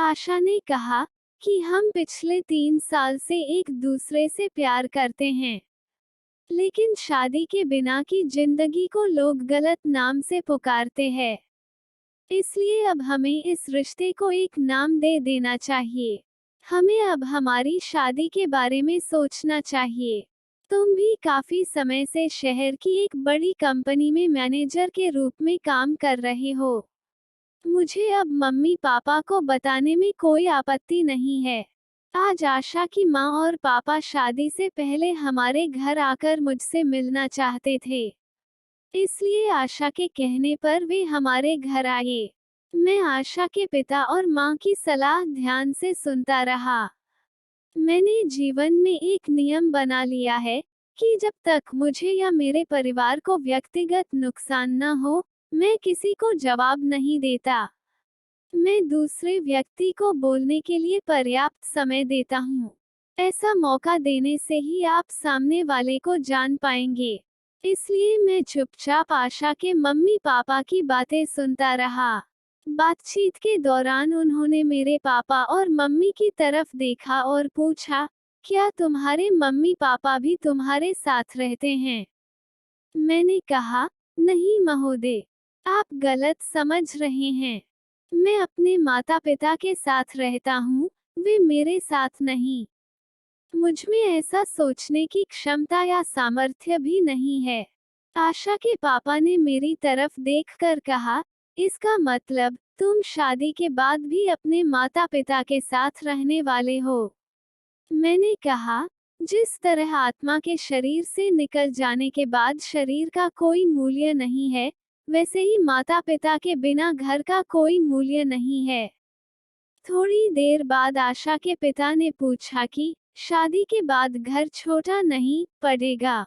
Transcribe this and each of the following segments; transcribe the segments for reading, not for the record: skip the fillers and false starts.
आशा ने कहा कि हम पिछले 3 साल से एक दूसरे से प्यार करते हैं, लेकिन शादी के बिना की जिंदगी को लोग गलत नाम से पुकारते हैं। इसलिए अब हमें इस रिश्ते को एक नाम दे देना चाहिए। हमें अब हमारी शादी के बारे में सोचना चाहिए। तुम भी काफी समय से शहर की एक बड़ी कंपनी में मैनेजर के रूप में काम कर रहे हो। मुझे अब मम्मी पापा को बताने में कोई आपत्ति नहीं है। आज आशा की माँ और पापा शादी से पहले हमारे घर आकर मुझसे मिलना चाहते थे, इसलिए आशा के कहने पर वे हमारे घर आए। मैं आशा के पिता और माँ की सलाह ध्यान से सुनता रहा। मैंने जीवन में एक नियम बना लिया है कि जब तक मुझे या मेरे परिवार को व्यक्तिगत नुकसान न हो, मैं किसी को जवाब नहीं देता। मैं दूसरे व्यक्ति को बोलने के लिए पर्याप्त समय देता हूँ। ऐसा मौका देने से ही आप सामने वाले को जान पाएंगे। इसलिए मैं चुपचाप आशा के मम्मी पापा की बातें सुनता रहा। बातचीत के दौरान उन्होंने मेरे पापा और मम्मी की तरफ देखा और पूछा, क्या तुम्हारे मम्मी पापा भी तुम्हारे साथ रहते हैं? मैंने कहा, नहीं महोदय, आप गलत समझ रहे हैं। मैं अपने माता पिता के साथ रहता हूँ, वे मेरे साथ नहीं। मुझमें ऐसा सोचने की क्षमता या सामर्थ्य भी नहीं है। आशा के पापा ने मेरी तरफ देखकर कहा, इसका मतलब तुम शादी के बाद भी अपने माता पिता के साथ रहने वाले हो। मैंने कहा, जिस तरह आत्मा के शरीर से निकल जाने के बाद शरीर का कोई मूल्य नहीं है, वैसे ही माता पिता के बिना घर का कोई मूल्य नहीं है। थोड़ी देर बाद आशा के पिता ने पूछा कि शादी के बाद घर छोटा नहीं पड़ेगा?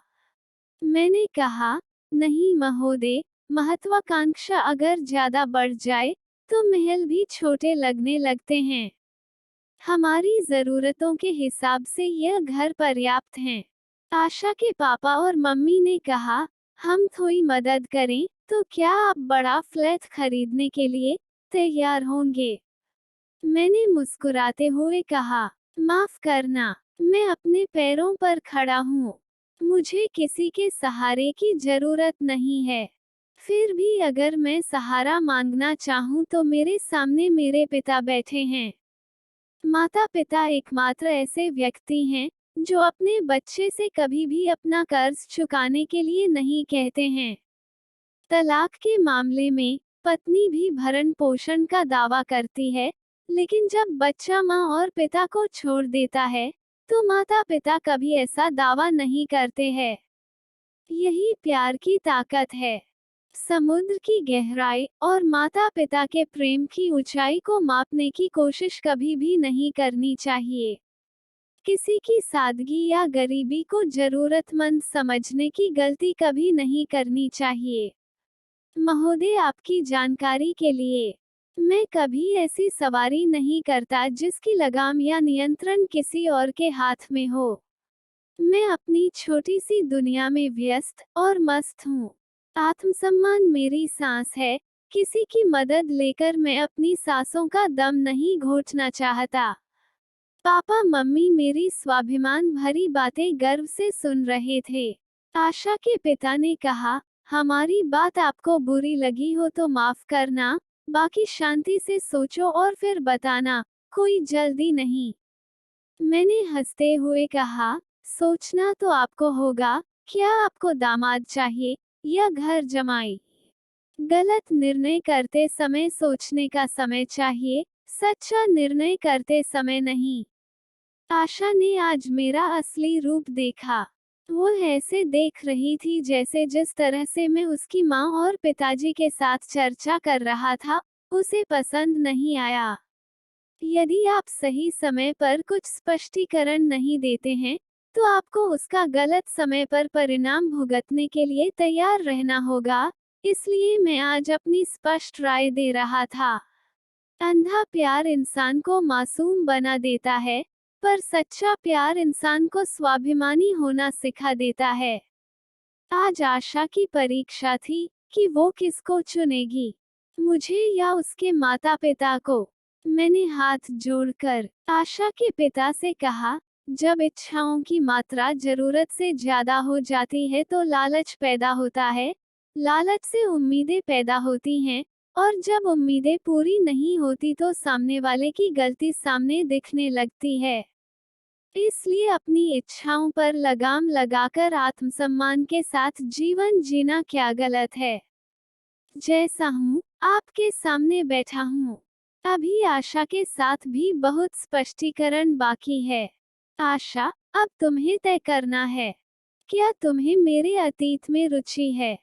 मैंने कहा, नहीं महोदय, महत्वाकांक्षा अगर ज्यादा बढ़ जाए तो महल भी छोटे लगने लगते हैं। हमारी जरूरतों के हिसाब से यह घर पर्याप्त है। आशा के पापा और मम्मी ने कहा, हम थोड़ी मदद करें तो क्या आप बड़ा फ्लैट खरीदने के लिए तैयार होंगे? मैंने मुस्कुराते हुए कहा, माफ करना, मैं अपने पैरों पर खड़ा हूँ। मुझे किसी के सहारे की जरूरत नहीं है। फिर भी अगर मैं सहारा मांगना चाहूँ तो मेरे सामने मेरे पिता बैठे हैं। माता पिता एकमात्र ऐसे व्यक्ति हैं जो अपने बच्चे से कभी भी अपना कर्ज चुकाने के लिए नहीं कहते हैं। तलाक के मामले में पत्नी भी भरण पोषण का दावा करती है, लेकिन जब बच्चा माँ और पिता को छोड़ देता है तो माता पिता कभी ऐसा दावा नहीं करते हैं। यही प्यार की ताकत है। समुद्र की गहराई और माता पिता के प्रेम की ऊंचाई को मापने की कोशिश कभी भी नहीं करनी चाहिए। किसी की सादगी या गरीबी को जरूरतमंद समझने की गलती कभी नहीं करनी चाहिए। महोदय, आपकी जानकारी के लिए, मैं कभी ऐसी सवारी नहीं करता जिसकी लगाम या नियंत्रण किसी और के हाथ में हो। मैं अपनी छोटी सी दुनिया में व्यस्त और मस्त हूँ। आत्मसम्मान मेरी सांस है। किसी की मदद लेकर मैं अपनी सांसों का दम नहीं घोटना चाहता। पापा मम्मी मेरी स्वाभिमान भरी बातें गर्व से सुन रहे थे। आशा के पिता ने कहा, हमारी बात आपको बुरी लगी हो तो माफ करना, बाकी शांति से सोचो और फिर बताना, कोई जल्दी नहीं। मैंने हंसते हुए कहा, सोचना तो आपको होगा। क्या आपको दामाद चाहिए या घर जमाई? गलत निर्णय करते समय सोचने का समय चाहिए, सच्चा निर्णय करते समय नहीं। आशा ने आज मेरा असली रूप देखा। वो ऐसे देख रही थी जैसे जिस तरह से मैं उसकी माँ और पिताजी के साथ चर्चा कर रहा था, उसे पसंद नहीं आया। यदि आप सही समय पर कुछ स्पष्टीकरण नहीं देते हैं, तो आपको उसका गलत समय पर परिणाम भुगतने के लिए तैयार रहना होगा। इसलिए मैं आज अपनी स्पष्ट राय दे रहा था। अंधा प्यार इंसान को मासूम बना देता है, पर सच्चा प्यार इंसान को स्वाभिमानी होना सिखा देता है। आज आशा की परीक्षा थी कि वो किसको चुनेगी, मुझे या उसके माता पिता को। मैंने हाथ जोड़कर आशा के पिता से कहा, जब इच्छाओं की मात्रा जरूरत से ज्यादा हो जाती है तो लालच पैदा होता है। लालच से उम्मीदें पैदा होती हैं, और जब उम्मीदें पूरी नहीं होती तो सामने वाले की गलती सामने दिखने लगती है। इसलिए अपनी इच्छाओं पर लगाम लगाकर आत्मसम्मान के साथ जीवन जीना क्या गलत है। जैसा हूँ, आपके सामने बैठा हूँ। अभी आशा के साथ भी बहुत स्पष्टीकरण बाकी है। आशा, अब तुम्हें तय करना है। क्या तुम्हें मेरे अतीत में रुचि है,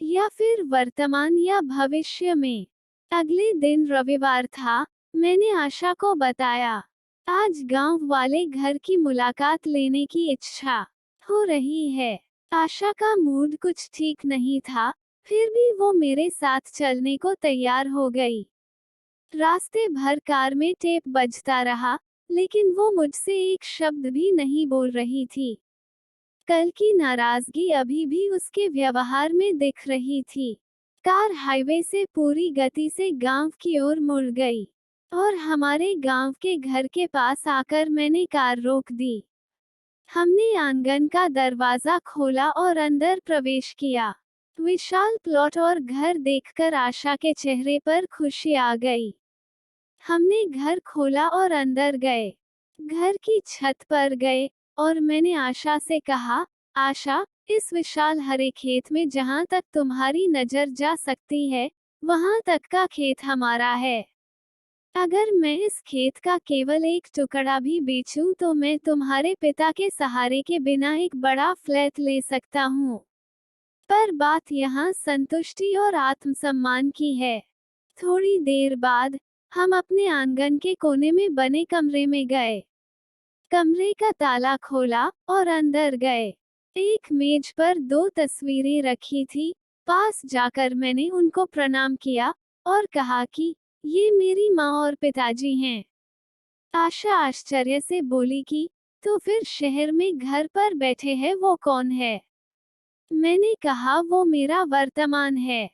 या फिर वर्तमान या भविष्य में? अगले दिन रविवार था। मैंने आशा को बताया, आज गांव वाले घर की मुलाकात लेने की इच्छा हो रही है। आशा का मूड कुछ ठीक नहीं था, फिर भी वो मेरे साथ चलने को तैयार हो गई। रास्ते भर कार में टेप बजता रहा, लेकिन वो मुझसे एक शब्द भी नहीं बोल रही थी। कल की नाराजगी अभी भी उसके व्यवहार में दिख रही थी। कार हाईवे से पूरी गति से गांव की ओर मुड़ गई, और हमारे गांव के घर के पास आकर मैंने कार रोक दी। हमने आंगन का दरवाजा खोला और अंदर प्रवेश किया। विशाल प्लॉट और घर देखकर आशा के चेहरे पर खुशी आ गई। हमने घर खोला और अंदर गए। घर की छत पर गए, और मैंने आशा से कहा, आशा, इस विशाल हरे खेत में जहाँ तक तुम्हारी नजर जा सकती है, वहाँ तक का खेत हमारा है। अगर मैं इस खेत का केवल एक टुकड़ा भी बेचूं तो मैं तुम्हारे पिता के सहारे के बिना एक बड़ा फ्लैट ले सकता हूँ। पर बात यहाँ संतुष्टि और आत्मसम्मान की है। थोड़ी देर बाद हम अपने आंगन के कोने में बने कमरे में गए। कमरे का ताला खोला और अंदर गए। एक मेज पर 2 तस्वीरें रखी थी। पास जाकर मैंने उनको प्रणाम किया और कहा कि ये मेरी माँ और पिताजी हैं। आशा आश्चर्य से बोली कि तो फिर शहर में घर पर बैठे हैं वो कौन है? मैंने कहा, वो मेरा वर्तमान है।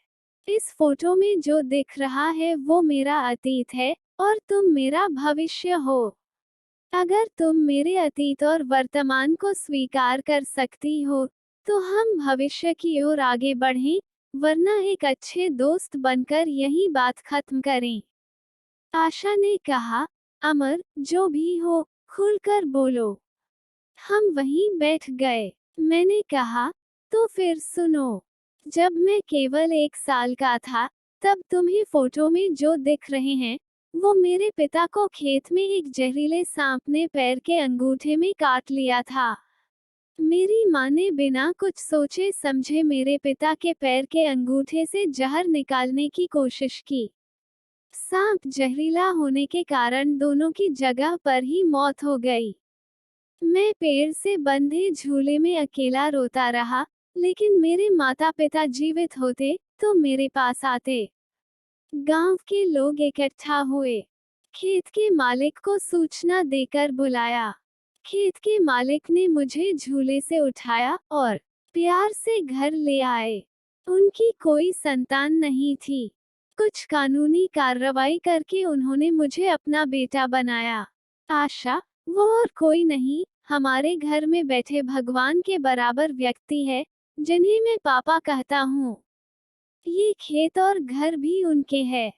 इस फोटो में जो दिख रहा है वो मेरा अतीत है, और तुम मेरा भविष्य हो। अगर तुम मेरे अतीत और वर्तमान को स्वीकार कर सकती हो, तो हम भविष्य की ओर आगे बढ़ें, वरना एक अच्छे दोस्त बनकर यही बात खत्म करें। आशा ने कहा, अमर, जो भी हो, खुलकर बोलो। हम वहीं बैठ गए। मैंने कहा, तो फिर सुनो। जब मैं केवल 1 साल का था, तब तुम्हें फोटो में जो दिख रहे हैं, वो मेरे पिता को खेत में एक जहरीले सांप ने पैर के अंगूठे में काट लिया था। मेरी माँ ने बिना कुछ सोचे समझे मेरे पिता के पैर के अंगूठे से जहर निकालने की कोशिश की। सांप जहरीला होने के कारण दोनों की जगह पर ही मौत हो गई। मैं पेड़ से बंधे झूले में अकेला रोता रहा, लेकिन मेरे माता पिता जीवित होते तो मेरे पास आते। गांव के लोग इकट्ठा हुए। खेत के मालिक को सूचना देकर बुलाया। खेत के मालिक ने मुझे झूले से उठाया और प्यार से घर ले आए। उनकी कोई संतान नहीं थी। कुछ कानूनी कार्रवाई करके उन्होंने मुझे अपना बेटा बनाया। आशा, वो और कोई नहीं, हमारे घर में बैठे भगवान के बराबर व्यक्ति है, जिन्हें मैं पापा कहता हूँ। ये खेत और घर भी उनके हैं,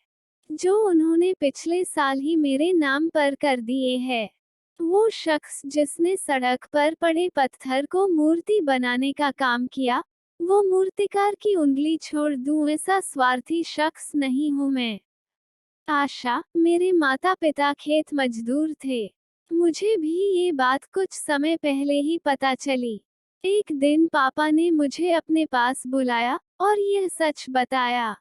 जो उन्होंने पिछले साल ही मेरे नाम पर कर दिए हैं। वो शख्स जिसने सड़क पर पड़े पत्थर को मूर्ति बनाने का काम किया, वो मूर्तिकार की उंगली छोड़ दूं, ऐसा स्वार्थी शख्स नहीं हूँ मैं। आशा, मेरे माता पिता खेत मजदूर थे। मुझे भी ये बात कुछ समय पहले ही पता चली। एक दिन पापा ने मुझे अपने पास बुलाया और यह सच बताया।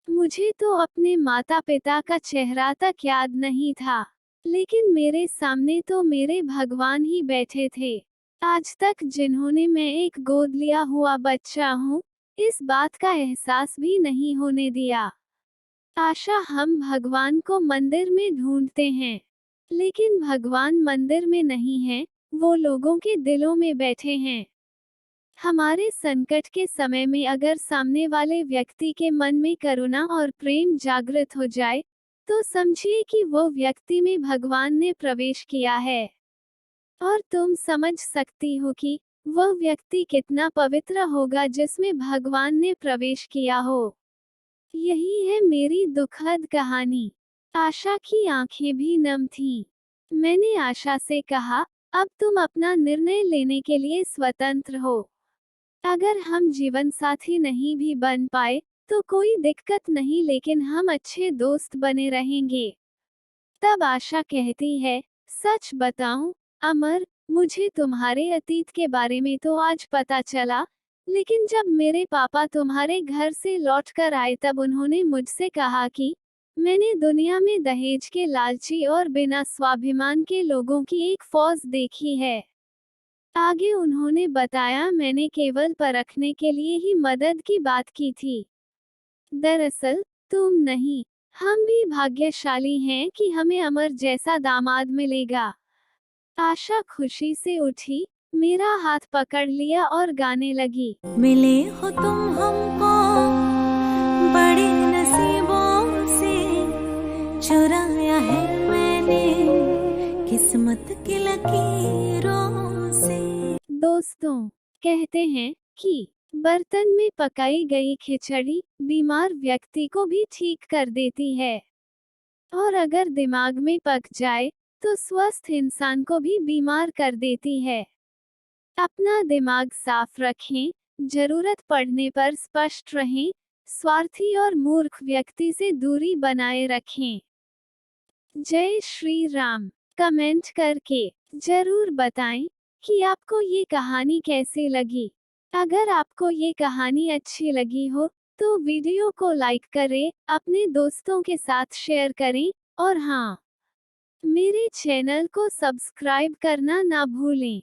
मुझे तो अपने माता पिता का चेहरा तक याद नहीं था, लेकिन मेरे सामने तो मेरे भगवान ही बैठे थे। आज तक जिन्होंने मैं एक गोद लिया हुआ बच्चा हूँ, इस बात का एहसास भी नहीं होने दिया। आशा, हम भगवान को मंदिर में ढूंढते हैं, लेकिन भगवान मंदिर में नहीं है, वो लोगों के दिलों में बैठे हैं। हमारे संकट के समय में अगर सामने वाले व्यक्ति के मन में करुणा और प्रेम जागृत हो जाए, तो समझिए कि वो व्यक्ति में भगवान ने प्रवेश किया है। और तुम समझ सकती हो कि वह व्यक्ति कितना पवित्र होगा जिसमें भगवान ने प्रवेश किया हो। यही है मेरी दुखद कहानी। आशा की आंखें भी नम थीं। मैंने आशा से कहा, अब तुम अपना निर्णय लेने के लिए स्वतंत्र हो। अगर हम जीवन साथी नहीं भी बन पाए, तो कोई दिक्कत नहीं, लेकिन हम अच्छे दोस्त बने रहेंगे। तब आशा कहती है, सच बताऊं, अमर, मुझे तुम्हारे अतीत के बारे में तो आज पता चला, लेकिन जब मेरे पापा तुम्हारे घर से लौटकर आए तब उन्होंने मुझसे कहा कि मैंने दुनिया में दहेज के लालची और बिना स्वाभिमान के लोगों की एक फौज देखी है। आगे उन्होंने बताया, मैंने केवल परखने के लिए ही मदद की बात की थी। दरअसल तुम नहीं, हम भी भाग्यशाली हैं कि हमें अमर जैसा दामाद मिलेगा। आशा खुशी से उठी, मेरा हाथ पकड़ लिया और गाने लगी। मिले हो तुम हमको बड़े नसीबों से, चुराया है मैंने किस्मत की लकीरों से। दोस्तों कहते हैं कि बर्तन में पकाई गई खिचड़ी बीमार व्यक्ति को भी ठीक कर देती है, और अगर दिमाग में पक जाए तो स्वस्थ इंसान को भी बीमार कर देती है। अपना दिमाग साफ रखें, जरूरत पड़ने पर स्पष्ट रहें, स्वार्थी और मूर्ख व्यक्ति से दूरी बनाए रखें। जय श्री राम। कमेंट करके जरूर बताएं कि आपको ये कहानी कैसी लगी। अगर आपको ये कहानी अच्छी लगी हो तो वीडियो को लाइक करें, अपने दोस्तों के साथ शेयर करें, और हाँ, मेरे चैनल को सब्सक्राइब करना ना भूलें।